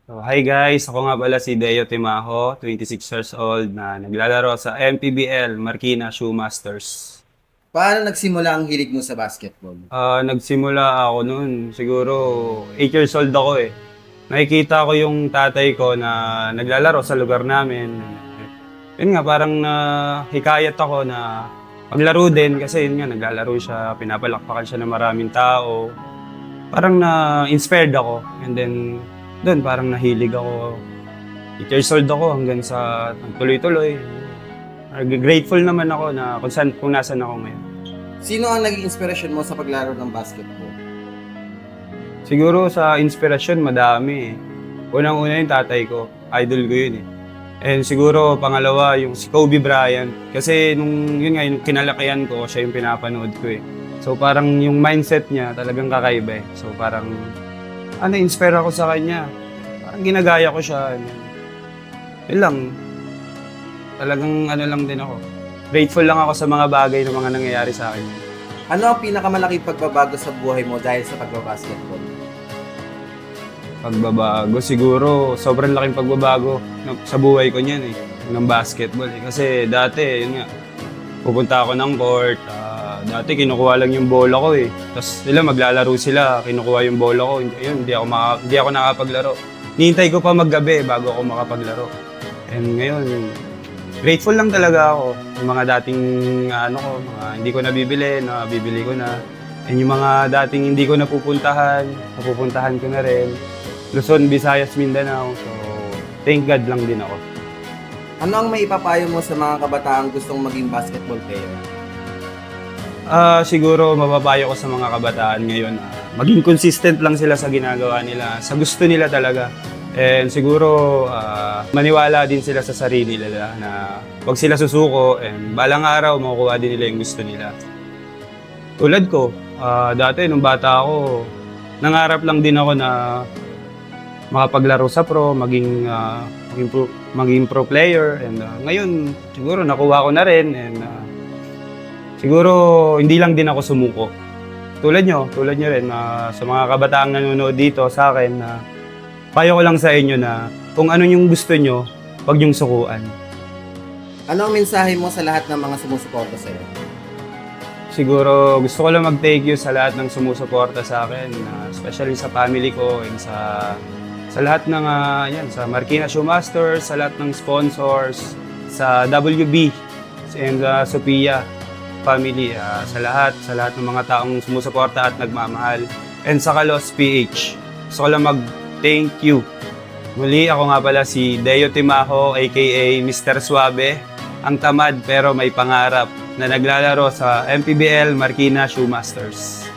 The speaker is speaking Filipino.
So, hi guys, ako nga pala si Deo Timajo, 26 years old na naglalaro sa MPBL Marikina Shoemasters. Paano nagsimula ang hilig mo sa basketball? Nagsimula ako noon, siguro 8 years old ako eh. Nakikita ko yung tatay ko na naglalaro sa lugar namin. Yun nga, parang hikayat ako na maglaro din kasi yun nga, naglalaro siya, pinapalakpakan siya ng maraming tao. Parang na-inspired ako and then doon parang nahilig ako. 8 years old ako hanggang sa tuloy-tuloy. Grateful naman ako na kung nasan ako ngayon. Sino ang naging inspirasyon mo sa paglaro ng basketball? Siguro sa inspirasyon, madami eh. Unang-una yung tatay ko. Idol ko yun eh. And siguro pangalawa yung si Kobe Bryant. Kasi nung yun nga, yung kinalakihan ko, siya yung pinapanood ko eh. So parang yung mindset niya talagang kakaiba eh. So parang inspire ako sa kanya. Parang ginagaya ko siya. Yun lang. Talagang lang din ako. Grateful lang ako sa mga bagay na mga nangyayari sa akin. Ano ang pinakamalaking pagbabago sa buhay mo dahil sa pagbabasketball? Pagbabago, siguro sobrang laking pagbabago sa buhay ko niyan eh, ng basketball eh. Kasi dati, yun nga, pupunta ako ng court, dati kinukuha lang yung bola ko eh. Tapos sila maglalaro sila, kinukuha yung bola ko, yun, hindi ako nakapaglaro. Nihintay ko pa maggabi bago ako makapaglaro. And ngayon, grateful lang talaga ako yung mga dating mga hindi ko nabibili ko na. And yung mga dating hindi ko napupuntahan ko na rin. Luzon, Visayas, Mindanao. So, thank God lang din ako. Ano ang maipapayo mo sa mga kabataang gustong maging basketball player? Siguro mapapayo ko sa mga kabataan ngayon, maging consistent lang sila sa ginagawa nila, sa gusto nila talaga. And siguro maniwala din sila sa sarili nila na wag sila susuko and balang araw makukuha din nila yung gusto nila. Tulad ko, dati nung bata ako, nangarap lang din ako na makapaglaro sa pro, maging pro player. And ngayon, siguro nakuha ko na rin. And siguro hindi lang din ako sumuko. Tulad nyo rin, sa mga kabataang nanonood dito sa akin, payo ko lang sa inyo na kung ano yung gusto nyo, huwag yung sukuan. Ano ang mensahe mo sa lahat ng mga sumusuporta sa iyo? Siguro gusto ko lang mag-thank you sa lahat ng sumusuporta sa akin, especially sa family ko and sa lahat ng sa Marikina Shoemasters, sa lahat ng sponsors, sa WB and Sophia family, sa lahat ng mga taong sumusuporta at nagmamahal. And sa Kalos PH, gusto ko lang mag-thank you. Muli, ako nga pala si Deo Timajo, aka Mr. Suabe, ang tamad pero may pangarap na naglalaro sa MPBL Marikina Shoemasters.